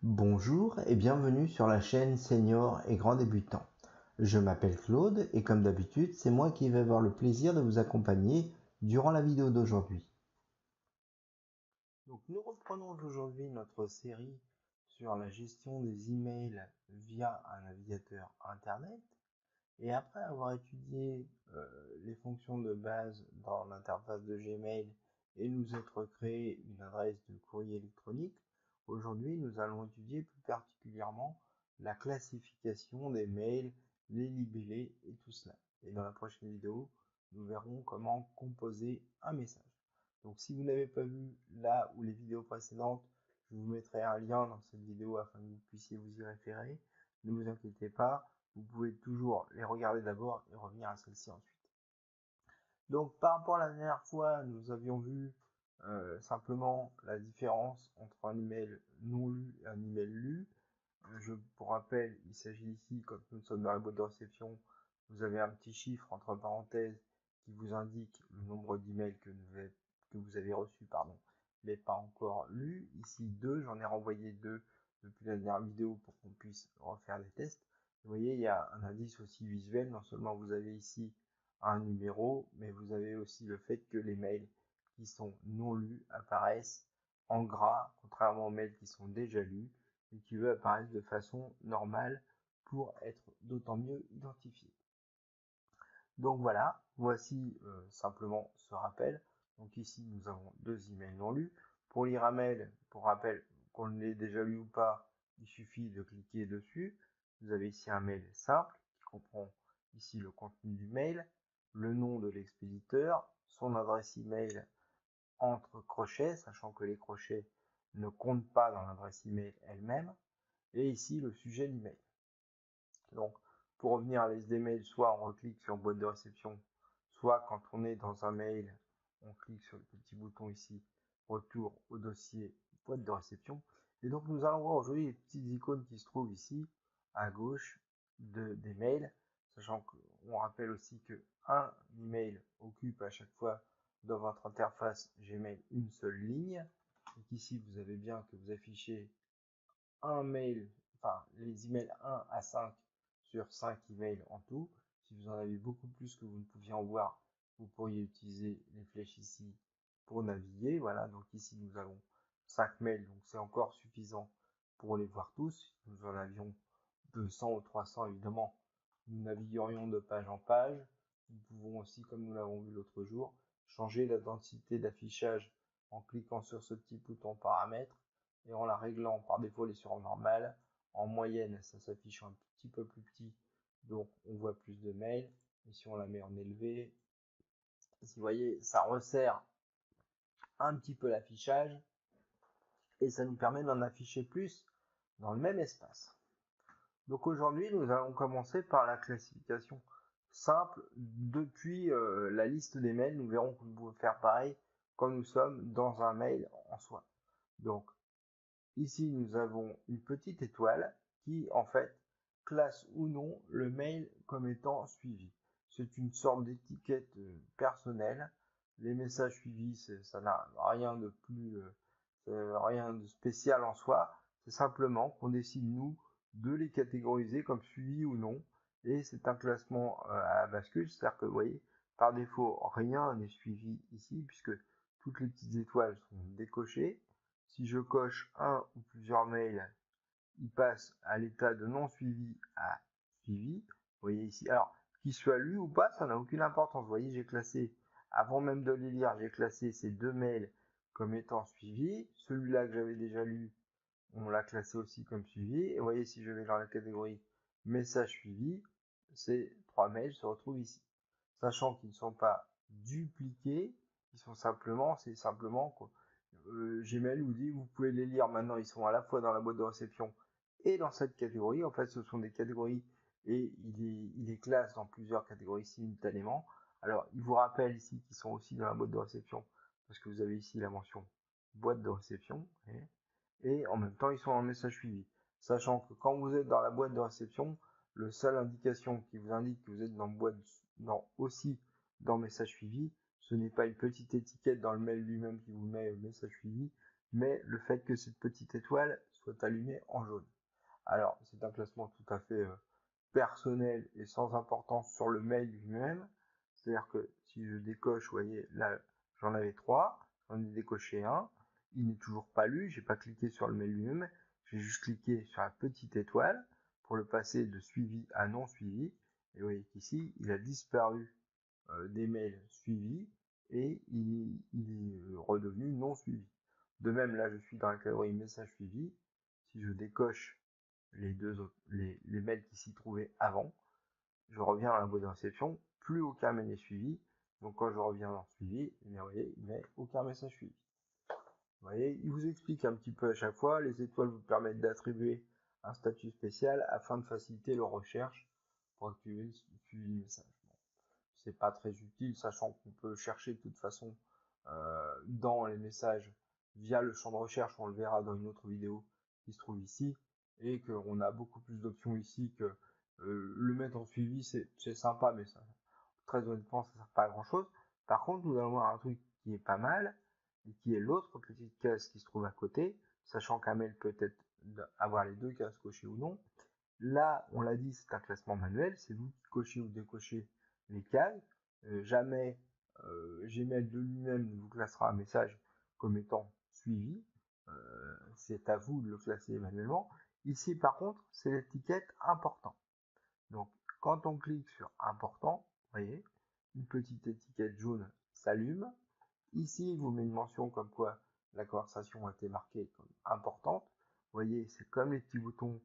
Bonjour et bienvenue sur la chaîne Senior et Grand Débutant. Je m'appelle Claude et comme d'habitude, c'est moi qui vais avoir le plaisir de vous accompagner durant la vidéo d'aujourd'hui. Donc nous reprenons aujourd'hui notre série sur la gestion des emails via un navigateur internet. Et après avoir étudié les fonctions de base dans l'interface de Gmail et nous être créé une adresse de courrier électronique, aujourd'hui nous allons étudier plus particulièrement la classification des mails, les libellés et tout cela. Et dans la prochaine vidéo, nous verrons comment composer un message. Donc si vous n'avez pas vu là ou les vidéos précédentes, je vous mettrai un lien dans cette vidéo afin que vous puissiez vous y référer. Ne vous inquiétez pas, vous pouvez toujours les regarder d'abord et revenir à celle-ci ensuite. Donc par rapport à la dernière fois, nous avions vu simplement la différence entre un email non lu et un email lu. Pour rappel, il s'agit ici, quand nous sommes dans la boîte de réception, vous avez un petit chiffre entre parenthèses qui vous indique le nombre d'emails que vous avez reçus, mais pas encore lus. Ici 2, j'en ai renvoyé 2 depuis la dernière vidéo pour qu'on puisse refaire les tests. Vous voyez, il y a un indice aussi visuel. Non seulement vous avez ici un numéro, mais vous avez aussi le fait que les mails qui sont non lus apparaissent en gras, contrairement aux mails qui sont déjà lus et qui eux apparaissent de façon normale pour être d'autant mieux identifiés. Donc voilà, voici simplement ce rappel. Donc ici nous avons deux emails non lus. Pour lire un mail, pour rappel qu'on l'ait déjà lu ou pas, il suffit de cliquer dessus. Vous avez ici un mail simple qui comprend ici le contenu du mail, le nom de l'expéditeur, son adresse email entre crochets, sachant que les crochets ne comptent pas dans l'adresse email elle-même, et ici le sujet du mail. Donc pour revenir à l'SD mail, soit on reclique sur boîte de réception, soit quand on est dans un mail, on clique sur le petit bouton ici, retour au dossier boîte de réception. Et donc nous allons voir aujourd'hui les petites icônes qui se trouvent ici à gauche des mails, sachant qu'on rappelle aussi que un email occupe à chaque fois dans votre interface Gmail une seule ligne. Donc ici vous avez bien que vous affichez un mail, enfin les emails 1 à 5 sur 5 emails en tout. Si vous en avez beaucoup plus que vous ne pouviez en voir, vous pourriez utiliser les flèches ici pour naviguer. Voilà, donc ici nous avons 5 mails, donc c'est encore suffisant pour les voir tous. Si nous en avions 200 ou 300, évidemment, nous naviguerions de page en page. Nous pouvons aussi, comme nous l'avons vu l'autre jour, changer la densité d'affichage en cliquant sur ce petit bouton paramètres et en la réglant. Par défaut, elle est sur normal. En moyenne, ça s'affiche un petit peu plus petit, donc on voit plus de mails. Et si on la met en élevé, si vous voyez, ça resserre un petit peu l'affichage et ça nous permet d'en afficher plus dans le même espace. Donc aujourd'hui, nous allons commencer par la classification simple depuis la liste des mails. Nous verrons que nous pouvons faire pareil quand nous sommes dans un mail en soi. Donc ici, nous avons une petite étoile qui, en fait, classe ou non le mail comme étant suivi. C'est une sorte d'étiquette personnelle. Les messages suivis, ça n'a rien de plus, rien de spécial en soi. C'est simplement qu'on décide, nous, de les catégoriser comme suivis ou non. Et c'est un classement à bascule, c'est-à-dire que, vous voyez, par défaut, rien n'est suivi ici, puisque toutes les petites étoiles sont décochées. Si je coche un ou plusieurs mails, il passe à l'état de non suivi à suivi. Vous voyez ici. Alors, qu'il soit lu ou pas, ça n'a aucune importance. Vous voyez, j'ai classé, avant même de les lire, j'ai classé ces deux mails comme étant suivis. Celui-là que j'avais déjà lu, on l'a classé aussi comme suivi. Et vous voyez, si je vais dans la catégorie message suivi, ces trois mails se retrouvent ici. Sachant qu'ils ne sont pas dupliqués, ils sont simplement, c'est simplement quoi. Gmail vous dit, vous pouvez les lire maintenant, ils sont à la fois dans la boîte de réception et dans cette catégorie. En fait, ce sont des catégories et il les classe dans plusieurs catégories simultanément. Alors, il vous rappelle ici qu'ils sont aussi dans la boîte de réception parce que vous avez ici la mention boîte de réception et en même temps, ils sont en message suivi. Sachant que quand vous êtes dans la boîte de réception, le seul indication qui vous indique que vous êtes aussi dans message suivi, ce n'est pas une petite étiquette dans le mail lui-même qui vous met message suivi, mais le fait que cette petite étoile soit allumée en jaune. Alors, c'est un classement tout à fait personnel et sans importance sur le mail lui-même. C'est-à-dire que si je décoche, vous voyez, là, j'en avais 3, j'en ai décoché un, il n'est toujours pas lu, j'ai pas cliqué sur le mail lui-même, j'ai juste cliqué sur la petite étoile pour le passer de suivi à non suivi. Et vous voyez qu'ici, il a disparu des mails suivis et il est redevenu non suivi. De même, là, je suis dans la catégorie message suivi. Si je décoche les mails qui s'y trouvaient avant, je reviens à la boîte de réception, plus aucun mail n'est suivi. Donc quand je reviens dans suivi, vous voyez, il n'y a aucun message suivi. Vous voyez, il vous explique un petit peu à chaque fois. Les étoiles vous permettent d'attribuer un statut spécial afin de faciliter leur recherche pour activer le suivi message. Bon, c'est pas très utile, sachant qu'on peut chercher de toute façon dans les messages via le champ de recherche. On le verra dans une autre vidéo qui se trouve ici, et qu'on a beaucoup plus d'options ici que le mettre en suivi. C'est sympa, mais ça, très honnêtement, ça sert pas à grand chose. Par contre, nous allons voir un truc qui est pas mal, et qui est l'autre petite case qui se trouve à côté, sachant qu'un mail peut avoir les deux cases cochées ou non. Là, on l'a dit, c'est un classement manuel, c'est vous qui cochez ou décochez les cases. Jamais Gmail de lui-même ne vous classera un message comme étant suivi. C'est à vous de le classer manuellement. Ici, par contre, c'est l'étiquette important. Donc, quand on clique sur important, vous voyez, une petite étiquette jaune s'allume. Ici, il vous met une mention comme quoi la conversation a été marquée comme importante. Vous voyez, c'est comme les petits boutons.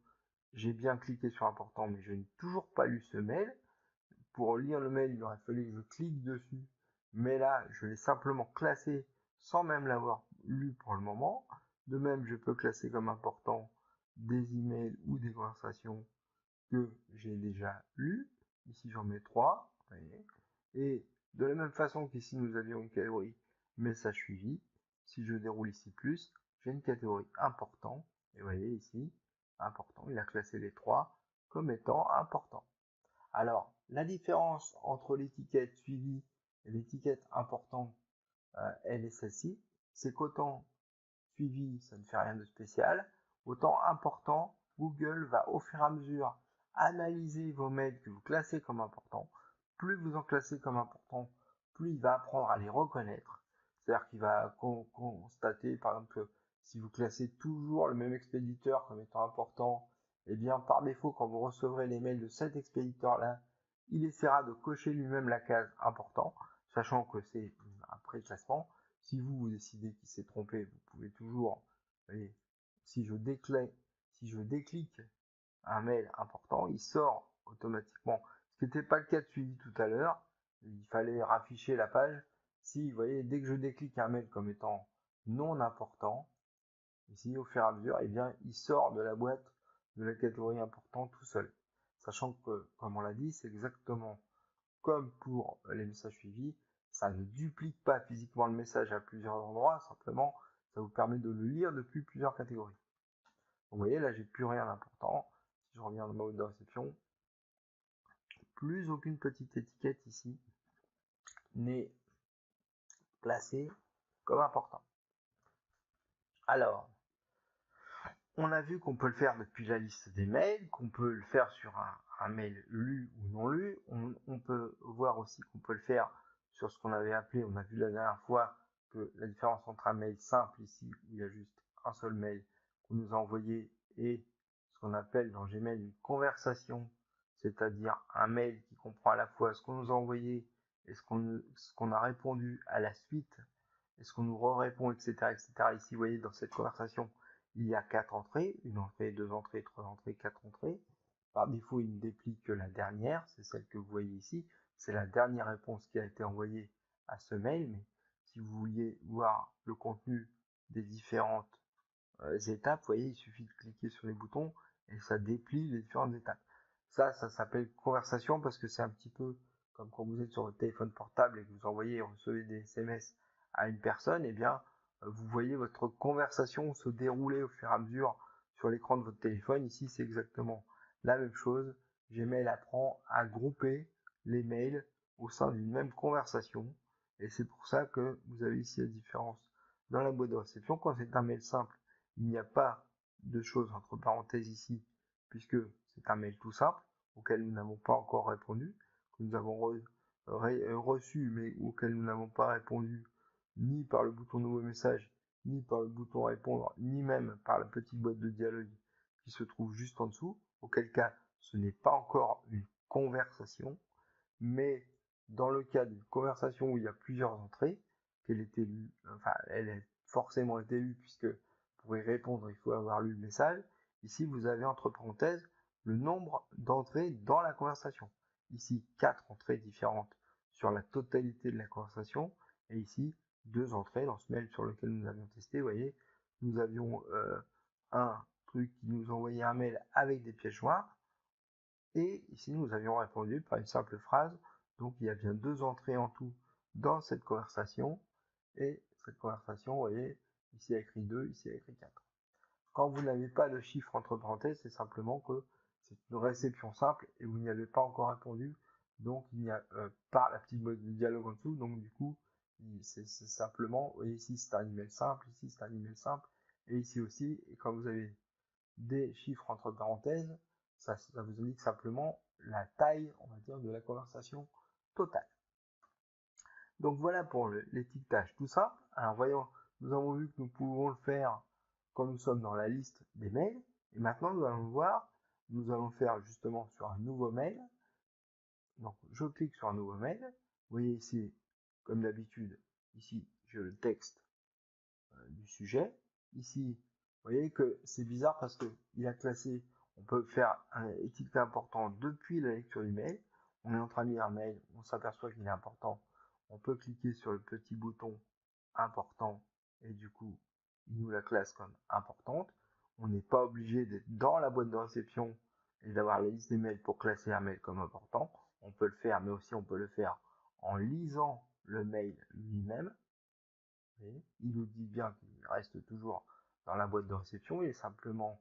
J'ai bien cliqué sur important, mais je n'ai toujours pas lu ce mail. Pour lire le mail, il aurait fallu que je clique dessus. Mais là, je l'ai simplement classé sans même l'avoir lu pour le moment. De même, je peux classer comme important des emails ou des conversations que j'ai déjà lues. Ici, j'en mets 3. Vous voyez. Et de la même façon qu'ici, nous avions une catégorie message suivi. Si je déroule ici plus, j'ai une catégorie important. Et vous voyez ici, important, il a classé les 3 comme étant importants. Alors, la différence entre l'étiquette suivi et l'étiquette important, elle est celle-ci. C'est qu'autant suivi, ça ne fait rien de spécial. Autant important, Google va au fur et à mesure analyser vos mails que vous classez comme importants. Plus vous en classez comme importants, plus il va apprendre à les reconnaître. C'est-à-dire qu'il va constater, par exemple, que si vous classez toujours le même expéditeur comme étant important, eh bien, par défaut, quand vous recevrez les mails de cet expéditeur-là, il essaiera de cocher lui-même la case important, sachant que c'est un pré-classement. Si vous décidez qu'il s'est trompé, vous pouvez toujours, voyez, si je déclique un mail important, il sort automatiquement. Ce qui n'était pas le cas de suivi tout à l'heure, il fallait rafficher la page. Si, vous voyez, dès que je déclique un mail comme étant non important, ici, au fur et à mesure, eh bien, il sort de la boîte de la catégorie important tout seul. Sachant que, comme on l'a dit, c'est exactement comme pour les messages suivis, ça ne duplique pas physiquement le message à plusieurs endroits, simplement ça vous permet de le lire depuis plusieurs catégories. Vous voyez, là j'ai plus rien d'important. Si je reviens dans ma mode de réception, plus aucune petite étiquette ici n'est placée comme important. Alors, on a vu qu'on peut le faire depuis la liste des mails, qu'on peut le faire sur un mail lu ou non lu. On peut voir aussi qu'on peut le faire sur ce qu'on avait appelé, on a vu la dernière fois que la différence entre un mail simple ici, où il y a juste un seul mail qu'on nous a envoyé, et ce qu'on appelle dans Gmail une conversation, c'est-à-dire un mail qui comprend à la fois ce qu'on nous a envoyé et ce qu'on a répondu à la suite, et ce qu'on nous répond, etc., etc. Ici, vous voyez, dans cette conversation, il y a 4 entrées, une entrée, 2 entrées, 3 entrées, 4 entrées. Par défaut, il ne déplique que la dernière, c'est celle que vous voyez ici. C'est la dernière réponse qui a été envoyée à ce mail, mais si vous vouliez voir le contenu des différentes étapes, vous voyez, il suffit de cliquer sur les boutons et ça déplie les différentes étapes. Ça s'appelle conversation parce que c'est un petit peu comme quand vous êtes sur votre téléphone portable et que vous envoyez et recevez des SMS à une personne, eh bien, vous voyez votre conversation se dérouler au fur et à mesure sur l'écran de votre téléphone. Ici, c'est exactement la même chose. Gmail apprend à grouper les mails au sein d'une même conversation. Et c'est pour ça que vous avez ici la différence dans la boîte de réception. Quand c'est un mail simple, il n'y a pas de choses entre parenthèses ici, puisque c'est un mail tout simple auquel nous n'avons pas encore répondu, que nous avons reçu, mais auquel nous n'avons pas répondu ni par le bouton nouveau message, ni par le bouton répondre, ni même par la petite boîte de dialogue qui se trouve juste en dessous, auquel cas ce n'est pas encore une conversation, mais dans le cas d'une conversation où il y a plusieurs entrées, qu'elle était lue, enfin elle a forcément été lue puisque pour y répondre il faut avoir lu le message, ici vous avez entre parenthèses le nombre d'entrées dans la conversation. Ici 4 entrées différentes sur la totalité de la conversation, et ici 2 entrées dans ce mail sur lequel nous avions testé. Vous voyez, nous avions un truc qui nous envoyait un mail avec des pièces jointes, et ici nous avions répondu par une simple phrase. Donc il y a bien 2 entrées en tout dans cette conversation, et cette conversation, vous voyez, ici il y a écrit 2, ici il y a écrit 4. Quand vous n'avez pas de chiffre entre parenthèses, c'est simplement que c'est une réception simple et vous n'y avez pas encore répondu, donc il n'y a pas la petite boîte de dialogue en dessous, donc du coup c'est simplement, vous voyez ici c'est un email simple, ici c'est un email simple, et ici aussi, et quand vous avez des chiffres entre parenthèses, ça vous indique simplement la taille, on va dire, de la conversation totale. Donc voilà pour l'étiquetage, tout ça. Alors voyons, nous avons vu que nous pouvons le faire quand nous sommes dans la liste des mails. Et maintenant, nous allons voir, nous allons faire justement sur un nouveau mail. Donc je clique sur un nouveau mail. Vous voyez ici, comme d'habitude, ici j'ai le texte du sujet. Ici, vous voyez que c'est bizarre parce que il a classé, on peut faire un étiqueté important depuis la lecture du mail. On est en train de lire un mail, on s'aperçoit qu'il est important. On peut cliquer sur le petit bouton important et du coup, il nous la classe comme importante. On n'est pas obligé d'être dans la boîte de réception et d'avoir la liste des mails pour classer un mail comme important. On peut le faire, mais aussi on peut le faire en lisant le mail lui-même. Il nous dit bien qu'il reste toujours dans la boîte de réception, il est simplement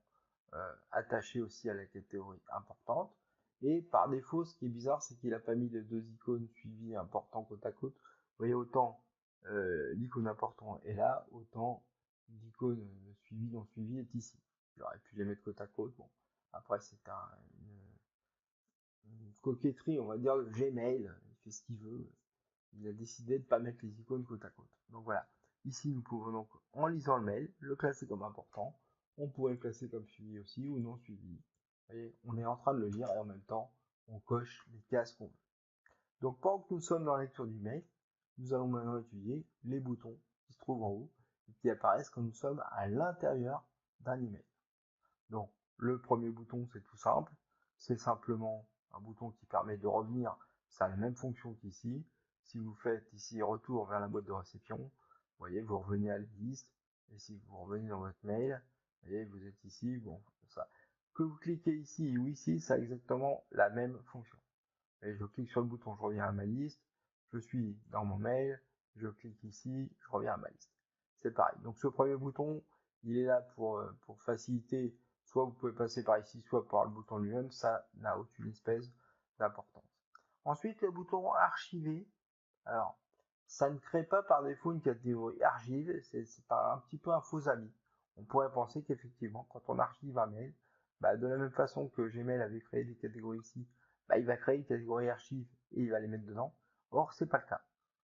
attaché aussi à la catégorie importante. Et par défaut, ce qui est bizarre, c'est qu'il n'a pas mis les 2 icônes suivies important côte à côte. Vous voyez, autant l'icône important est là, autant l'icône suivi non suivi est ici. J'aurais pu les mettre côte à côte. Bon, après c'est une coquetterie, on va dire, le Gmail, il fait ce qu'il veut. Il a décidé de ne pas mettre les icônes côte à côte. Donc voilà. Ici, nous pouvons donc, en lisant le mail, le classer comme important. On pourrait le classer comme suivi aussi ou non suivi. Vous voyez, on est en train de le lire et en même temps, on coche les cases qu'on veut. Donc pendant que nous sommes dans la lecture du mail, nous allons maintenant étudier les boutons qui se trouvent en haut et qui apparaissent quand nous sommes à l'intérieur d'un email. Donc le premier bouton, c'est tout simple. C'est simplement un bouton qui permet de revenir. Ça a la même fonction qu'ici. Si vous faites ici retour vers la boîte de réception, vous voyez, vous revenez à la liste. Et si vous revenez dans votre mail, vous voyez, vous êtes ici, bon, ça. Que vous cliquez ici ou ici, ça a exactement la même fonction. Et je clique sur le bouton, je reviens à ma liste. Je suis dans mon mail, je clique ici, je reviens à ma liste. C'est pareil. Donc ce premier bouton, il est là pour faciliter. Soit vous pouvez passer par ici, soit par le bouton lui-même. Ça n'a aucune espèce d'importance. Ensuite, le bouton archiver. Alors, ça ne crée pas par défaut une catégorie archive. C'est un petit peu un faux ami. On pourrait penser qu'effectivement, quand on archive un mail, de la même façon que Gmail avait créé des catégories ici, il va créer une catégorie archive et il va les mettre dedans. Or, c'est pas le cas.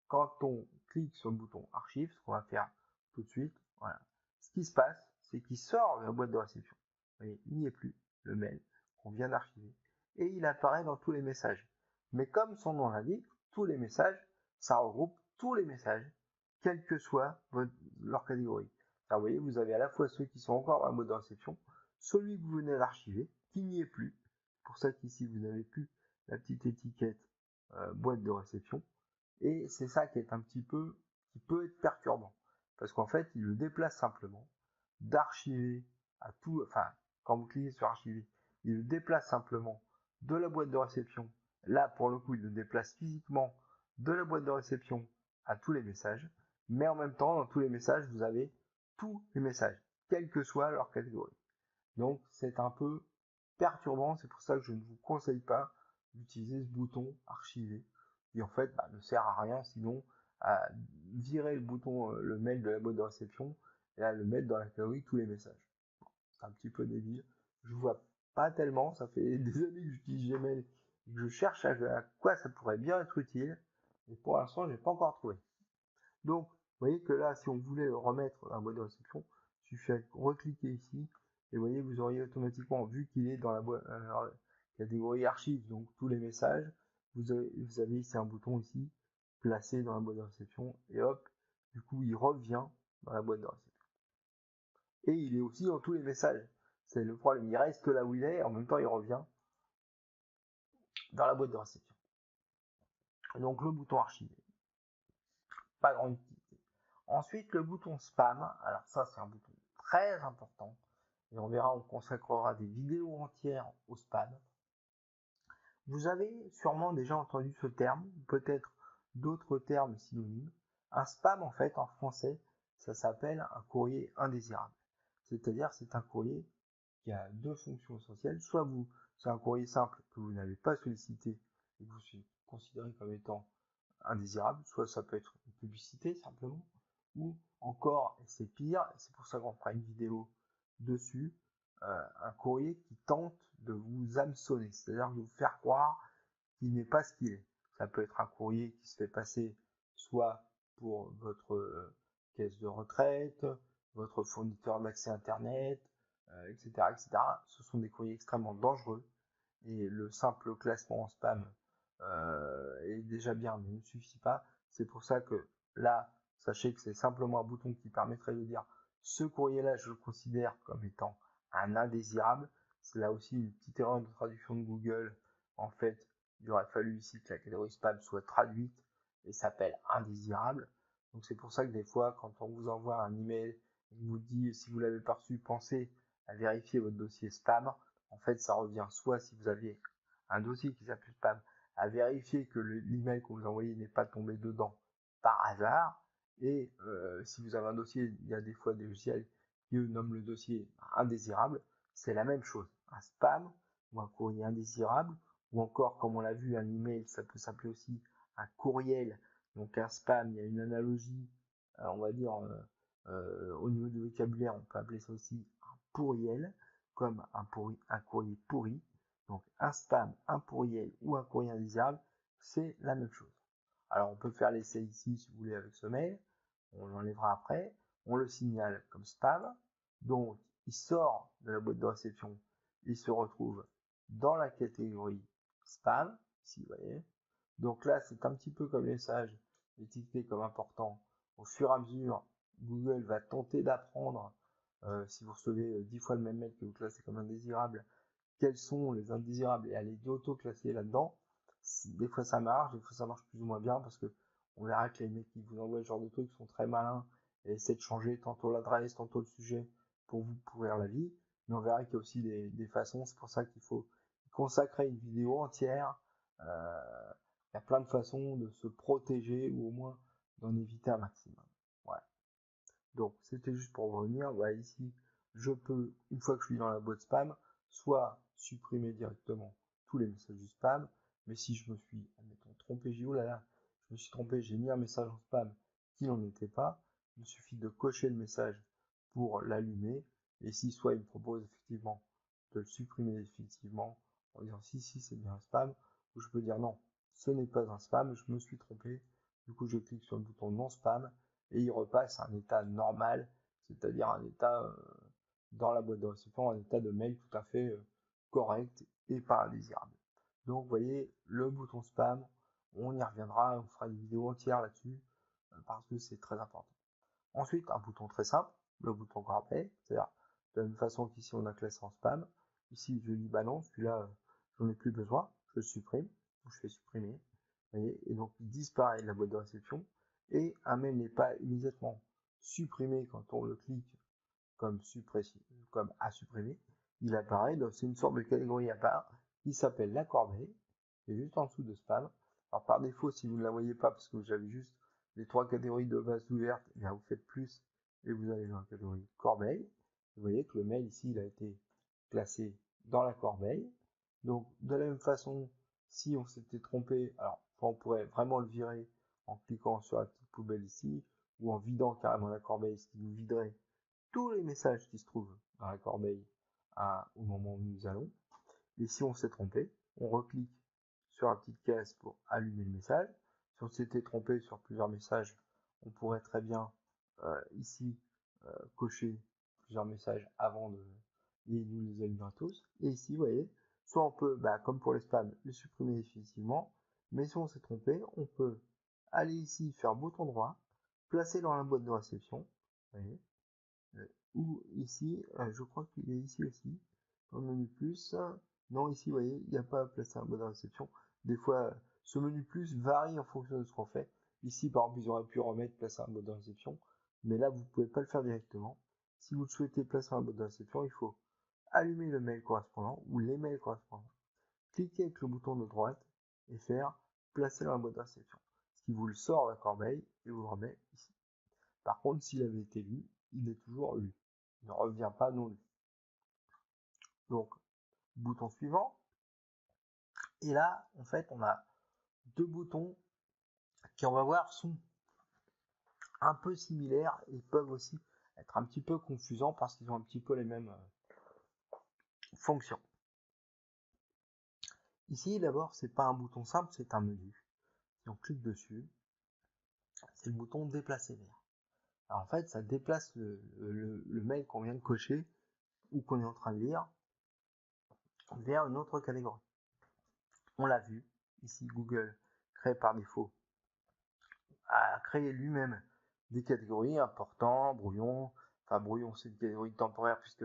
Quand on clique sur le bouton archive, ce qu'on va faire tout de suite, voilà. Ce qui se passe, c'est qu'il sort de la boîte de réception. Vous voyez, il n'y est plus, le mail qu'on vient d'archiver. Et il apparaît dans tous les messages. Mais comme son nom l'indique, tous les messages, ça regroupe tous les messages, quelle que soit leur catégorie. Alors, vous voyez, vous avez à la fois ceux qui sont encore dans la boîte de réception, celui que vous venez d'archiver, qui n'y est plus. C'est pour ça qu'ici, vous n'avez plus la petite étiquette boîte de réception. Et c'est ça qui est un petit peu, qui peut être perturbant. Parce qu'en fait, il le déplace simplement d'archiver à tout, enfin, quand vous cliquez sur archiver, il le déplace simplement de la boîte de réception. Là, pour le coup, il le déplace physiquement de la boîte de réception à tous les messages. Mais en même temps, dans tous les messages, vous avez tous les messages, quelle que soit leur catégorie. Donc, c'est un peu perturbant. C'est pour ça que je ne vous conseille pas d'utiliser ce bouton archiver qui en fait ne sert à rien sinon à virer le bouton, le mail de la boîte de réception et à le mettre dans la catégorie tous les messages. C'est un petit peu débile. Je vois pas tellement. Ça fait des années que j'utilise Gmail et que je cherche à quoi ça pourrait bien être utile. Et pour l'instant, je n'ai pas encore trouvé. Donc, vous voyez que là, si on voulait remettre la boîte de réception, il suffit de recliquer ici. Et vous voyez, vous auriez automatiquement, vu qu'il est dans la catégorie archives, donc tous les messages, vous avez ici un bouton ici, placé dans la boîte de réception, et hop, du coup, il revient dans la boîte de réception. Et il est aussi dans tous les messages. C'est le problème, il reste là où il est, en même temps, il revient dans la boîte de réception. Donc, le bouton archivé. Pas grande utilité. Ensuite, le bouton spam. Alors ça, c'est un bouton très important. Et on verra, on consacrera des vidéos entières au spam. Vous avez sûrement déjà entendu ce terme, peut-être d'autres termes synonymes. Un spam, en fait, en français, ça s'appelle un courrier indésirable. C'est-à-dire, c'est un courrier qui a deux fonctions essentielles. Soit c'est un courrier simple que vous n'avez pas sollicité et que vous considérez comme étant indésirable, soit ça peut être une publicité simplement, ou encore, et c'est pire, et c'est pour ça qu'on fera une vidéo dessus, un courrier qui tente de vous hameçonner, c'est-à-dire de vous faire croire qu'il n'est pas ce qu'il est. Ça peut être un courrier qui se fait passer soit pour votre caisse de retraite, votre fournisseur d'accès Internet, etc., etc. Ce sont des courriers extrêmement dangereux et le simple classement en spam est déjà bien, mais ne suffit pas. C'est pour ça que là, sachez que c'est simplement un bouton qui permettrait de dire ce courrier-là, je le considère comme étant un indésirable. C'est là aussi une petite erreur de traduction de Google. En fait, il aurait fallu ici que la catégorie spam soit traduite et s'appelle indésirable. Donc c'est pour ça que des fois, quand on vous envoie un email et vous dit si vous l'avez pas reçu, pensez à vérifier votre dossier spam. En fait, ça revient soit si vous aviez un dossier qui s'appelle spam, à vérifier que l'email que vous envoyez n'est pas tombé dedans par hasard. Et si vous avez un dossier, il y a des fois des logiciels qui eux nomment le dossier indésirable. C'est la même chose. Un spam ou un courrier indésirable, ou encore, comme on l'a vu, un email, ça peut s'appeler aussi un courriel. Donc un spam, il y a une analogie, on va dire, au niveau du vocabulaire, on peut appeler ça aussi un pourriel, comme un courrier pourri. Donc un spam, un pourriel ou un courrier indésirable, c'est la même chose. Alors on peut faire l'essai ici si vous voulez avec ce mail, on l'enlèvera après, on le signale comme spam, donc il sort de la boîte de réception, il se retrouve dans la catégorie spam, ici vous voyez. Donc là c'est un petit peu comme les messages étiquetés comme important. Au fur et à mesure, Google va tenter d'apprendre, si vous recevez 10 fois le même mail que vous classez comme indésirable, quels sont les indésirables et à les auto-classer là-dedans. Des fois ça marche, des fois ça marche plus ou moins bien parce que on verra que les mecs qui vous envoient ce genre de trucs sont très malins et essaient de changer tantôt l'adresse, tantôt le sujet pour vous pourrir la vie. Mais on verra qu'il y a aussi des façons, c'est pour ça qu'il faut consacrer une vidéo entière. Il y a plein de façons de se protéger ou au moins d'en éviter un maximum. Ouais. Donc c'était juste pour revenir. Voilà, ici, je peux, une fois que je suis dans la boîte spam, soit supprimer directement tous les messages du spam, mais si je me suis, admettons, trompé, j'ai dit, oh là là, je me suis trompé, j'ai mis un message en spam qui n'en était pas, il me suffit de cocher le message pour l'allumer, et si soit il me propose effectivement de le supprimer définitivement, en disant si c'est bien un spam, ou je peux dire non, ce n'est pas un spam, je me suis trompé, du coup je clique sur le bouton non spam, et il repasse à un état normal, c'est-à-dire un état dans la boîte de réception, un état de mail tout à fait correct et pas indésirable. Donc vous voyez, le bouton spam, on y reviendra, on fera une vidéo entière là-dessus, parce que c'est très important. Ensuite, un bouton très simple, le bouton corbeille, c'est-à-dire de la même façon qu'ici on a classé en spam. Ici, je dis bah non, celui-là, j'en ai plus besoin, je le supprime, donc je fais supprimer, vous voyez, et donc il disparaît de la boîte de réception, et un mail n'est pas immédiatement supprimé quand on le clique comme à supprimer, il apparaît, donc c'est une sorte de catégorie à part qui s'appelle la corbeille, qui est juste en dessous de spam. Alors par défaut, si vous ne la voyez pas parce que vous avez juste les trois catégories de base ouvertes, eh bien vous faites plus et vous allez dans la catégorie corbeille. Vous voyez que le mail ici, il a été classé dans la corbeille. Donc de la même façon, si on s'était trompé, alors on pourrait vraiment le virer en cliquant sur la petite poubelle ici, ou en vidant carrément la corbeille, ce qui nous viderait tous les messages qui se trouvent dans la corbeille au moment où nous allons. Et si on s'est trompé, on reclique sur la petite case pour allumer le message. Si on s'était trompé sur plusieurs messages, on pourrait très bien ici cocher plusieurs messages avant de nous les allumer à tous. Et ici, vous voyez, soit on peut, comme pour les spams, les supprimer définitivement, mais si on s'est trompé, on peut aller ici, faire bouton droit, placer dans la boîte de réception, vous voyez, ou ici, je crois qu'il est ici aussi, dans le menu plus, non ici vous voyez, il n'y a pas à placer un boîte de réception, des fois ce menu plus varie en fonction de ce qu'on fait, ici par exemple ils auraient pu remettre placer un boîte de réception, mais là vous ne pouvez pas le faire directement, si vous souhaitez placer un boîte de réception, il faut allumer le mail correspondant ou les mails correspondants, cliquer avec le bouton de droite et faire placer dans la boîte de réception, ce qui vous le sort de la corbeille et vous le remet ici. Par contre, s'il avait été lu, il est toujours lu. Il ne revient pas non lu. Donc, bouton suivant. Et là, en fait, on a deux boutons qui, on va voir, sont un peu similaires et peuvent aussi être un petit peu confusants parce qu'ils ont un petit peu les mêmes fonctions. Ici, d'abord, c'est pas un bouton simple, c'est un menu. Si on clique dessus, c'est le bouton déplacer vers. Alors, en fait, ça déplace le mail qu'on vient de cocher ou qu'on est en train de lire vers une autre catégorie. On l'a vu, ici Google crée par défaut, a créé lui-même des catégories, important, brouillon, enfin brouillon c'est une catégorie temporaire puisque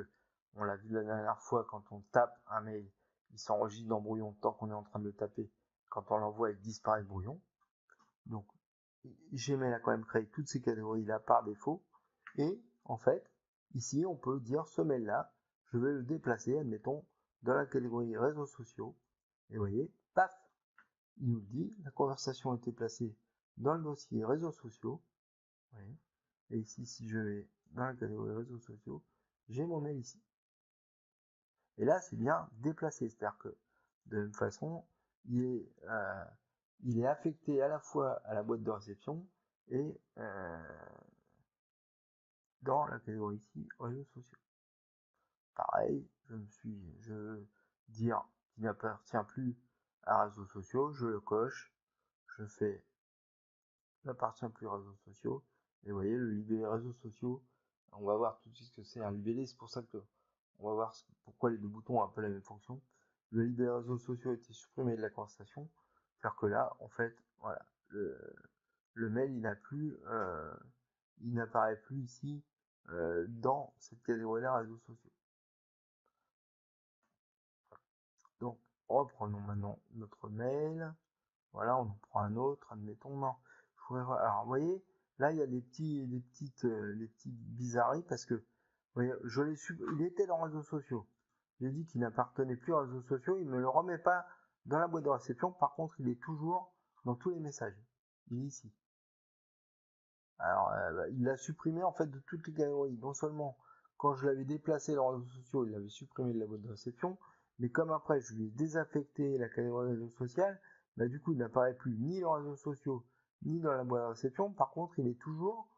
on l'a vu la dernière fois, quand on tape un mail, il s'enregistre dans brouillon tant qu'on est en train de le taper, quand on l'envoie il disparaît de brouillon. Donc Gmail a quand même créé toutes ces catégories là par défaut, et en fait ici on peut dire ce mail là, je vais le déplacer, admettons, dans la catégorie réseaux sociaux, et vous voyez, paf, il nous dit la conversation a été placée dans le dossier réseaux sociaux. Oui. Et ici, si je vais dans la catégorie réseaux sociaux, j'ai mon mail ici. Et là, c'est bien déplacé, c'est-à-dire que de la même façon, il est affecté à la fois à la boîte de réception et dans la catégorie ici réseaux sociaux. Pareil, je veux dire qu'il n'appartient plus à réseaux sociaux, je le coche, je fais n'appartient plus aux réseaux sociaux. Et vous voyez, le libellé réseaux sociaux, on va voir tout de suite ce que c'est un libellé. C'est pour ça que on va voir pourquoi les deux boutons ont un peu la même fonction. Le libellé réseaux sociaux a été supprimé de la conversation. C'est-à-dire que là, en fait, voilà, le mail, il n'apparaît plus ici dans cette catégorie-là réseaux sociaux. Donc, reprenons maintenant notre mail. Voilà, on en prend un autre, admettons, non. Alors, vous voyez, là, il y a des petites bizarreries parce que, vous voyez, il était dans les réseaux sociaux. J'ai dit qu'il n'appartenait plus aux réseaux sociaux, il ne me le remet pas dans la boîte de réception. Par contre, il est toujours dans tous les messages. Il est ici. Alors, il l'a supprimé, en fait, de toutes les catégories. Non seulement, quand je l'avais déplacé dans les réseaux sociaux, il l'avait supprimé de la boîte de réception, mais comme après, je lui ai désaffecté la catégorie réseaux sociaux, du coup, il n'apparaît plus ni dans les réseaux sociaux, ni dans la boîte de réception. Par contre, il est toujours,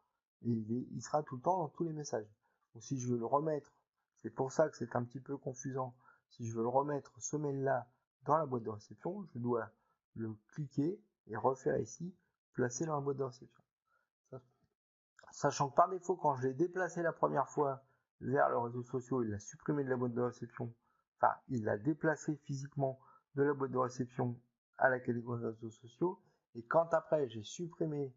il sera tout le temps dans tous les messages. Donc, si je veux le remettre, c'est pour ça que c'est un petit peu confusant. Si je veux le remettre, ce mail-là, dans la boîte de réception, je dois le cliquer et refaire ici, placer dans la boîte de réception. Sachant que par défaut, quand je l'ai déplacé la première fois vers le réseau social, il l'a supprimé de la boîte de réception. Enfin, il l'a déplacé physiquement de la boîte de réception à la catégorie réseaux sociaux. Et quand après, j'ai supprimé,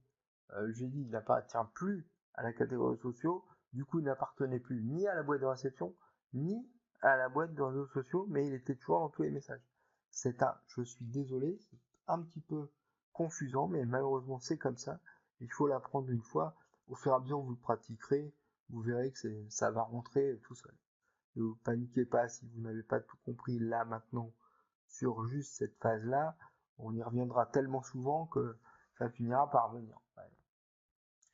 j'ai dit il n'appartient plus à la catégorie réseaux sociaux, du coup, il n'appartenait plus ni à la boîte de réception, ni à la boîte de réseaux sociaux, mais il était toujours dans tous les messages. Je suis désolé, c'est un petit peu confusant, mais malheureusement, c'est comme ça. Il faut l'apprendre une fois. Au fur et à mesure que vous le pratiquerez, vous verrez que ça va rentrer tout seul. Ne vous paniquez pas si vous n'avez pas tout compris là maintenant sur juste cette phase-là. On y reviendra tellement souvent que ça finira par venir.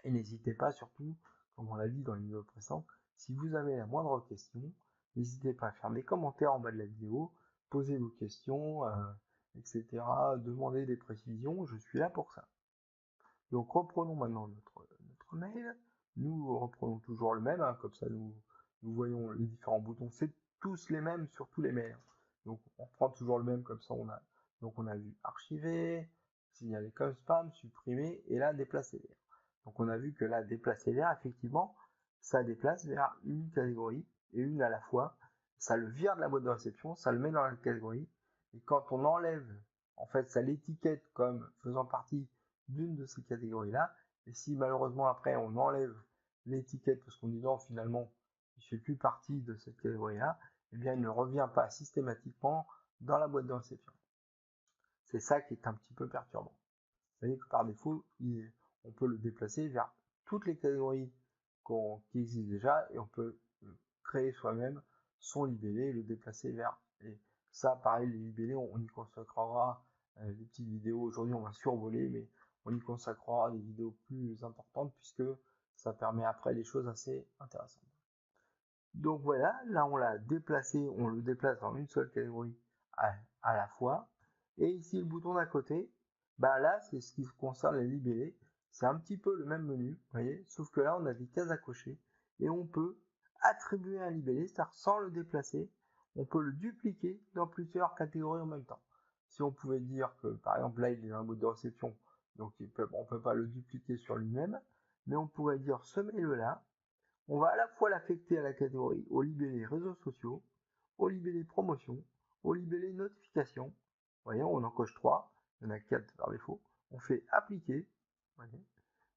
Et n'hésitez pas surtout, comme on l'a dit dans les vidéos précédentes, si vous avez la moindre question, n'hésitez pas à faire des commentaires en bas de la vidéo, poser vos questions, etc. Demandez des précisions, je suis là pour ça. Donc reprenons maintenant notre mail. Nous reprenons toujours le même, hein, comme ça nous voyons les différents boutons. C'est tous les mêmes sur tous les mails. Donc on reprend toujours le même, comme ça on a vu archiver, signaler comme spam, supprimer et là déplacer vers. Donc on a vu que là déplacer vers, effectivement, ça déplace vers une catégorie et une à la fois. Ça le vire de la boîte de réception, ça le met dans la catégorie. Et quand on enlève, en fait, ça l'étiquette comme faisant partie d'une de ces catégories-là. Et si malheureusement après on enlève l'étiquette parce qu'on dit non, finalement il ne fait plus partie de cette catégorie-là, eh bien il ne revient pas systématiquement dans la boîte de réception. C'est ça qui est un petit peu perturbant. Vous voyez que par défaut, on peut le déplacer vers toutes les catégories qui existent déjà et on peut créer soi-même son libellé et le déplacer vers. Et ça, pareil, les libellés, on y consacrera des petites vidéos. Aujourd'hui, on va survoler, mais on y consacrera des vidéos plus importantes puisque ça permet après des choses assez intéressantes. Donc voilà, là on l'a déplacé, on le déplace dans une seule catégorie à la fois. Et ici le bouton d'à côté, bah là c'est ce qui concerne les libellés. C'est un petit peu le même menu, vous voyez, sauf que là on a des cases à cocher et on peut attribuer un libellé, c'est-à-dire sans le déplacer, on peut le dupliquer dans plusieurs catégories en même temps. Si on pouvait dire que par exemple là il est dans la boîte de réception, donc on ne peut pas le dupliquer sur lui-même, mais on pourrait dire ce mail-là, on va à la fois l'affecter à la catégorie au libellé réseaux sociaux, au libellé promotion, au libellé notification. Voyez, on en coche 3, il y en a 4 par défaut. On fait appliquer. Voyez.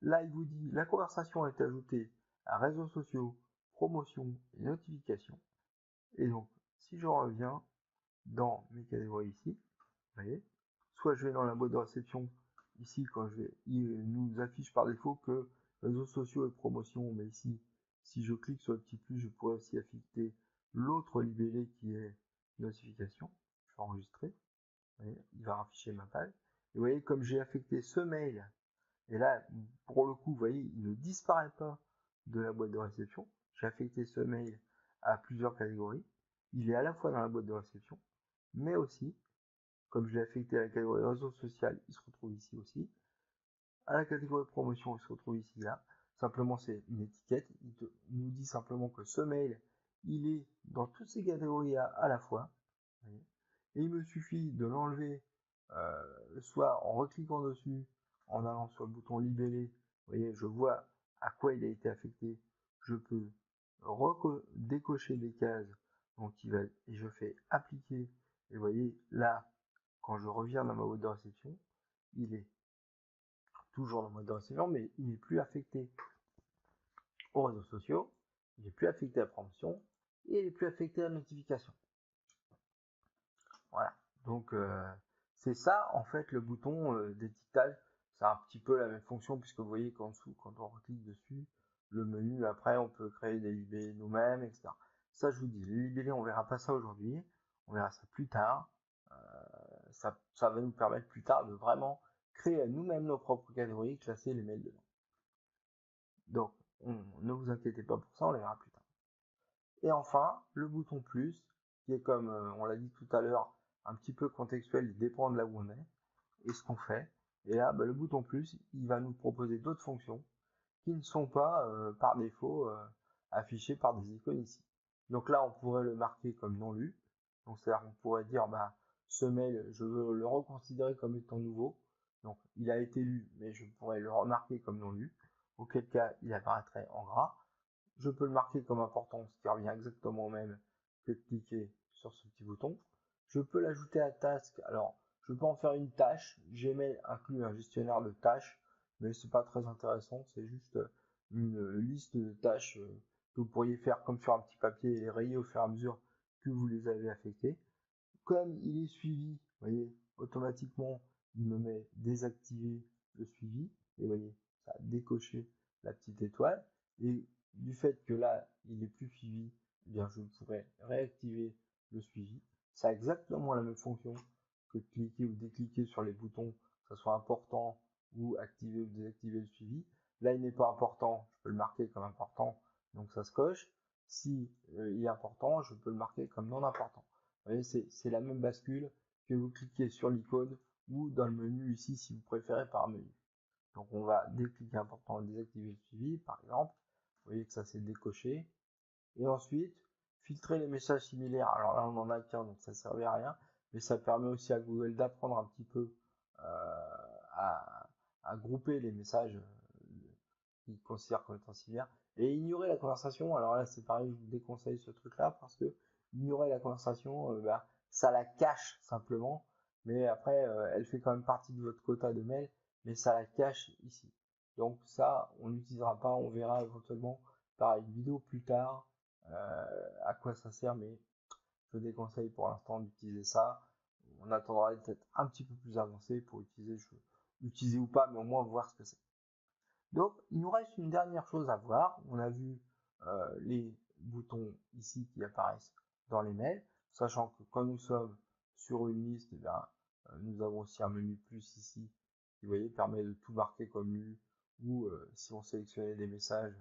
Là, il vous dit la conversation est ajoutée à réseaux sociaux, promotion et notification. Et donc, si je reviens dans mes catégories ici, vous voyez, soit je vais dans la boîte de réception, ici, il nous affiche par défaut que réseaux sociaux et promotion, mais ici, si je clique sur le petit plus, je pourrais aussi affecter l'autre libellé qui est notification. Je vais enregistrer. Vous voyez, il va afficher ma page. Et vous voyez, comme j'ai affecté ce mail, et là, pour le coup, vous voyez, il ne disparaît pas de la boîte de réception. J'ai affecté ce mail à plusieurs catégories. Il est à la fois dans la boîte de réception, mais aussi, comme je l'ai affecté à la catégorie réseau social, il se retrouve ici aussi. À la catégorie promotion, il se retrouve ici, là. Simplement, c'est une étiquette. Il nous dit simplement que ce mail, il est dans toutes ces catégories à la fois. Et il me suffit de l'enlever, soit en recliquant dessus, en allant sur le bouton libellé. Vous voyez, je vois à quoi il a été affecté. Je peux décocher des cases. Donc, et je fais appliquer. Et vous voyez, là, quand je reviens dans ma boîte de réception, il est toujours dans le mode de réception, mais il n'est plus affecté aux réseaux sociaux, il n'est plus affecté à la promotion, et il n'est plus affecté à la notification. Voilà. Donc, c'est ça, en fait, le bouton d'étiquetage. C'est un petit peu la même fonction, puisque vous voyez qu'en dessous, quand on reclique dessus, le menu, après, on peut créer des libellés nous-mêmes, etc. Ça, je vous dis, les libellés, on verra pas ça aujourd'hui. On verra ça plus tard. Ça va nous permettre plus tard de vraiment créer nous-mêmes nos propres catégories, classer les mails dedans. Donc, ne vous inquiétez pas pour ça, on les verra plus tard. Et enfin, le bouton plus, qui est comme on l'a dit tout à l'heure, un petit peu contextuel, il dépend de là où on est, et ce qu'on fait. Et là, le bouton plus, il va nous proposer d'autres fonctions qui ne sont pas par défaut affichées par des icônes ici. Donc là, on pourrait le marquer comme non lu. Donc c'est-à-dire qu'on pourrait dire, ce mail, je veux le reconsidérer comme étant nouveau. Donc il a été lu, mais je pourrais le remarquer comme non lu. Auquel cas, il apparaîtrait en gras. Je peux le marquer comme important, ce qui revient exactement au même que de cliquer sur ce petit bouton. Je peux l'ajouter à task. Alors, je peux en faire une tâche. Gmail inclut un gestionnaire de tâches, mais c'est pas très intéressant. C'est juste une liste de tâches que vous pourriez faire comme sur un petit papier et les rayer au fur et à mesure que vous les avez affectées. Comme il est suivi, vous voyez, automatiquement, il me met désactiver le suivi. Et vous voyez, ça a décoché la petite étoile. Et du fait que là, il est plus suivi, eh bien, je pourrais réactiver le suivi. Ça a exactement la même fonction que de cliquer ou décliquer sur les boutons, que ce soit important ou activer ou désactiver le suivi. Là, il n'est pas important, je peux le marquer comme important, donc ça se coche. Si il est important, je peux le marquer comme non important. Vous voyez, c'est la même bascule que vous cliquez sur l'icône ou dans le menu ici si vous préférez par menu. Donc on va, dès que clic important, désactiver le suivi, par exemple. Vous voyez que ça s'est décoché. Et ensuite, filtrer les messages similaires. Alors là, on en a qu'un, donc ça ne servait à rien. Mais ça permet aussi à Google d'apprendre un petit peu à grouper les messages qu'ils considèrent comme étant similaires. Et ignorer la conversation. Alors là, c'est pareil, je vous déconseille ce truc-là parce que ignorer la conversation, ça la cache simplement. Mais après, elle fait quand même partie de votre quota de mails, mais ça la cache ici. Donc ça, on n'utilisera pas, on verra éventuellement par une vidéo plus tard à quoi ça sert, mais je déconseille pour l'instant d'utiliser ça. On attendra d'être un petit peu plus avancé pour utiliser ou pas, mais au moins voir ce que c'est. Donc, il nous reste une dernière chose à voir. On a vu les boutons ici qui apparaissent dans les mails, sachant que quand nous sommes sur une liste, nous avons aussi un menu plus ici qui, vous voyez, permet de tout marquer comme lu, ou si on sélectionnait des messages,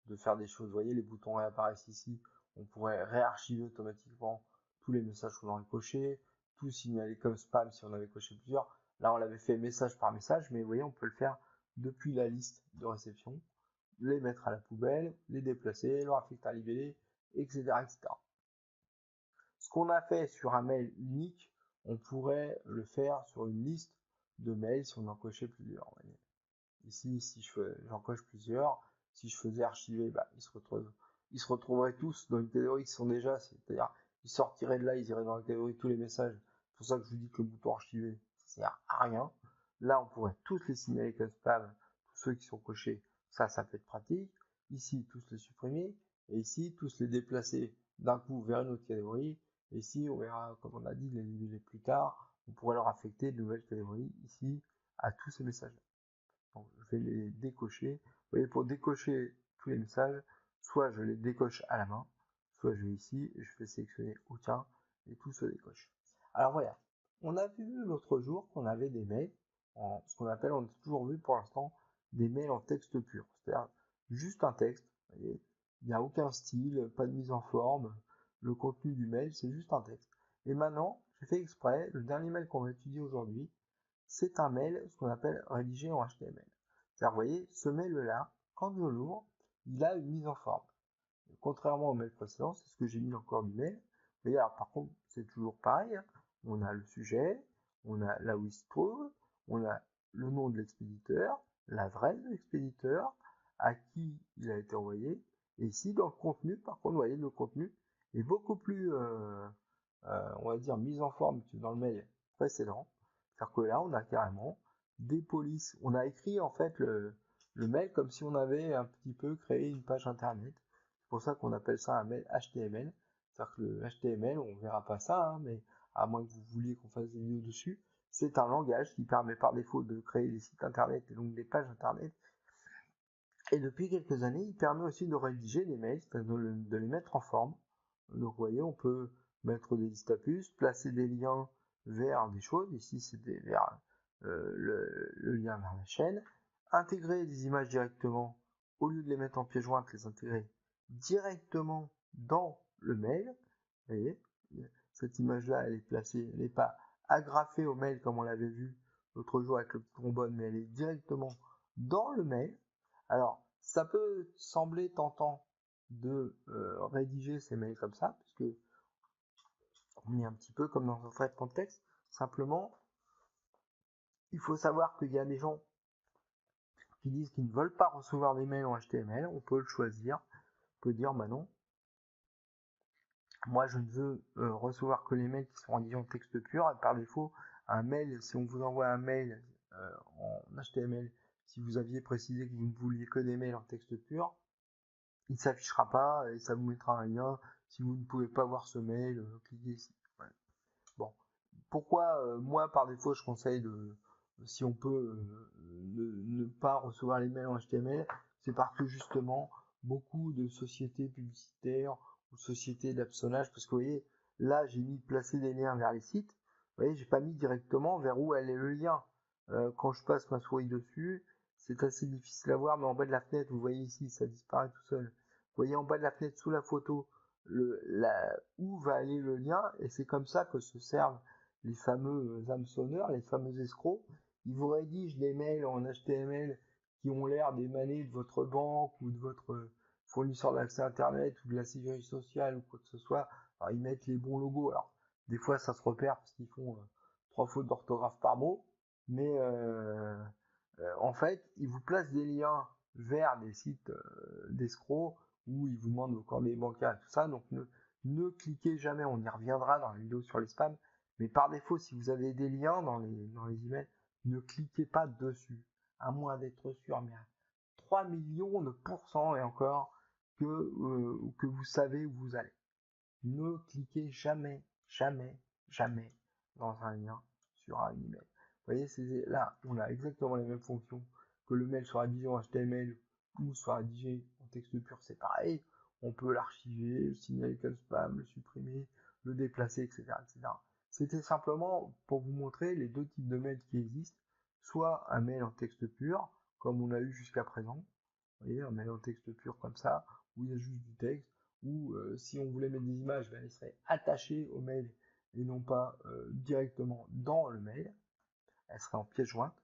de faire des choses. Vous voyez, les boutons réapparaissent ici. On pourrait réarchiver automatiquement tous les messages qu'on aurait cochés, tout signaler comme spam si on avait coché plusieurs. Là, on l'avait fait message par message, mais vous voyez, on peut le faire depuis la liste de réception, les mettre à la poubelle, les déplacer, leur affecter à libellé, etc., etc. Ce qu'on a fait sur un mail unique, on pourrait le faire sur une liste de mails si on en cochait plusieurs. Vous voyez. Ici, si j'en coche plusieurs, si je faisais archiver, ils se retrouveraient tous dans une catégorie qui sont déjà, c'est-à-dire, ils sortiraient de là, ils iraient dans la catégorie tous les messages. C'est pour ça que je vous dis que le bouton archiver, ça sert à rien. Là, on pourrait tous les signaler comme spam, tous ceux qui sont cochés, ça peut être pratique. Ici, tous les supprimer, et ici, tous les déplacer d'un coup vers une autre catégorie. Et ici, on verra, comme on a dit, les lister plus tard, on pourrait leur affecter de nouvelles catégories ici à tous ces messages. Donc, je vais les décocher. Vous voyez, pour décocher tous les messages, soit je les décoche à la main, soit je vais ici et je fais sélectionner aucun et tout se décoche. Alors voilà, on a vu l'autre jour qu'on avait des mails ce qu'on appelle, on a toujours vu pour l'instant des mails en texte pur, c'est-à-dire juste un texte. Vous voyez, il n'y a aucun style, pas de mise en forme. Le contenu du mail, c'est juste un texte. Et maintenant, j'ai fait exprès, le dernier mail qu'on va étudier aujourd'hui, c'est un mail, ce qu'on appelle rédigé en HTML. C'est-à-dire, vous voyez, ce mail-là, quand je l'ouvre, il a une mise en forme. Contrairement au mail précédent, c'est ce que j'ai mis dans le corps du mail. Vous voyez, alors par contre, c'est toujours pareil. Hein. On a le sujet, on a là où il se trouve, on a le nom de l'expéditeur, l'adresse de l'expéditeur, à qui il a été envoyé. Et ici, dans le contenu, par contre, vous voyez, le contenu est beaucoup plus, on va dire, mise en forme que dans le mail précédent. C'est-à-dire que là, on a carrément des polices. On a écrit en fait le mail comme si on avait un petit peu créé une page internet. C'est pour ça qu'on appelle ça un mail HTML. C'est-à-dire que le HTML, on verra pas ça, hein, mais à moins que vous vouliez qu'on fasse des vidéos dessus, c'est un langage qui permet par défaut de créer des sites internet et donc des pages internet. Et depuis quelques années, il permet aussi de rédiger les mails, c'est-à-dire de les mettre en forme. Donc vous voyez, on peut mettre des listes à puces, placer des liens vers des choses. Ici, c'est vers le lien vers la chaîne. Intégrer des images directement, au lieu de les mettre en pièce jointe, les intégrer directement dans le mail. Vous voyez, cette image-là, elle est placée, elle n'est pas agrafée au mail comme on l'avait vu l'autre jour avec le trombone, mais elle est directement dans le mail. Alors, ça peut sembler tentant de rédiger ces mails comme ça, puisque on est un petit peu comme dans un traitement de texte. Simplement, il faut savoir qu'il y a des gens qui disent qu'ils ne veulent pas recevoir des mails en HTML. On peut le choisir. On peut dire, bah non, moi je ne veux recevoir que les mails qui sont rédigés en texte pur. Et par défaut, un mail, si on vous envoie un mail en HTML, si vous aviez précisé que vous ne vouliez que des mails en texte pur, il ne s'affichera pas et ça vous mettra un lien. Si vous ne pouvez pas voir ce mail, cliquez ici. Voilà. Bon, pourquoi moi par défaut je conseille si on peut ne pas recevoir les mails en HTML, c'est parce que justement beaucoup de sociétés publicitaires ou sociétés d'hameçonnage, parce que vous voyez là j'ai mis placer des liens vers les sites, vous voyez j'ai pas mis directement vers où elle est le lien. Quand je passe ma souris dessus, c'est assez difficile à voir, mais en bas de la fenêtre, vous voyez ici, ça disparaît tout seul. Vous voyez en bas de la fenêtre sous la photo où va aller le lien, et c'est comme ça que se servent les fameux hameçonneurs, les fameux escrocs, il vous rédige des mails en HTML qui ont l'air d'émaner de votre banque ou de votre fournisseur d'accès Internet ou de la sécurité sociale ou quoi que ce soit. Alors, ils mettent les bons logos. Alors, des fois, ça se repère parce qu'ils font 3 fautes d'orthographe par mot. Mais en fait, ils vous placent des liens vers des sites d'escrocs où ils vous demandent vos coordonnées bancaires et tout ça. Donc, ne cliquez jamais. On y reviendra dans la vidéo sur les spams. Mais par défaut, si vous avez des liens dans les emails, ne cliquez pas dessus, à moins d'être sûr, mais à 3 millions de pourcents et encore, que vous savez où vous allez. Ne cliquez jamais, jamais, jamais dans un lien sur un email. Vous voyez, là, on a exactement les mêmes fonctions que le mail soit rédigé en HTML ou soit rédigé en texte pur, c'est pareil. On peut l'archiver, le signaler comme spam, le supprimer, le déplacer, etc., etc. C'était simplement pour vous montrer les deux types de mails qui existent, soit un mail en texte pur, comme on a eu jusqu'à présent, vous voyez, un mail en texte pur comme ça, où il y a juste du texte, ou si on voulait mettre des images, ben, elles seraient attachées au mail et non pas directement dans le mail, elles seraient en pièce jointe,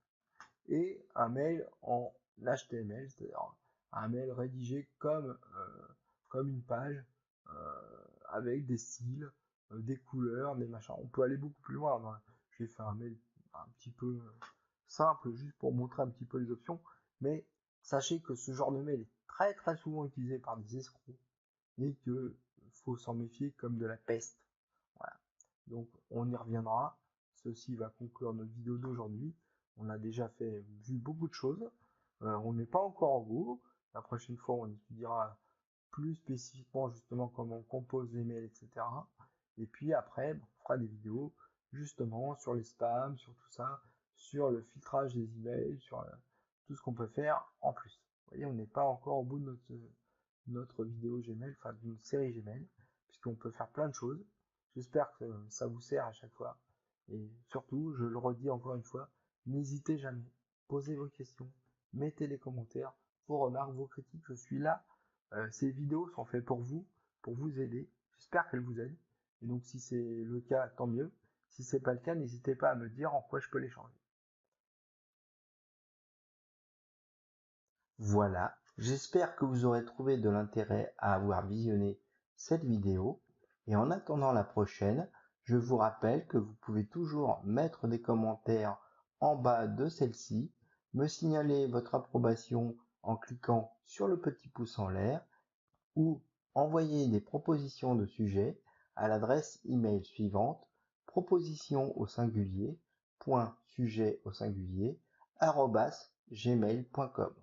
et un mail en HTML, c'est-à-dire un mail rédigé comme une page, avec des styles, des couleurs, des machins. On peut aller beaucoup plus loin. Hein. J'ai fait un mail un petit peu simple, juste pour montrer un petit peu les options, mais sachez que ce genre de mail est très très souvent utilisé par des escrocs et que faut s'en méfier comme de la peste. Voilà. Donc on y reviendra. Ceci va conclure notre vidéo d'aujourd'hui. On a déjà vu beaucoup de choses. On n'est pas encore au bout. La prochaine fois, on étudiera plus spécifiquement justement comment on compose les mails, etc. Et puis après, on fera des vidéos justement sur les spams, sur tout ça, sur le filtrage des emails, sur tout ce qu'on peut faire en plus. Vous voyez, on n'est pas encore au bout de notre vidéo Gmail, enfin de notre série Gmail, puisqu'on peut faire plein de choses. J'espère que ça vous sert à chaque fois. Et surtout, je le redis encore une fois, n'hésitez jamais. Posez vos questions, mettez les commentaires, vos remarques, vos critiques. Je suis là. Ces vidéos sont faites pour vous aider. J'espère qu'elles vous aident. Et donc, si c'est le cas, tant mieux. Si c'est pas le cas, n'hésitez pas à me dire en quoi je peux les changer. Voilà, j'espère que vous aurez trouvé de l'intérêt à avoir visionné cette vidéo. Et en attendant la prochaine, je vous rappelle que vous pouvez toujours mettre des commentaires en bas de celle-ci, me signaler votre approbation en cliquant sur le petit pouce en l'air ou envoyer des propositions de sujets à l'adresse email suivante proposition au singulier, point sujet au singulier, @gmail.com.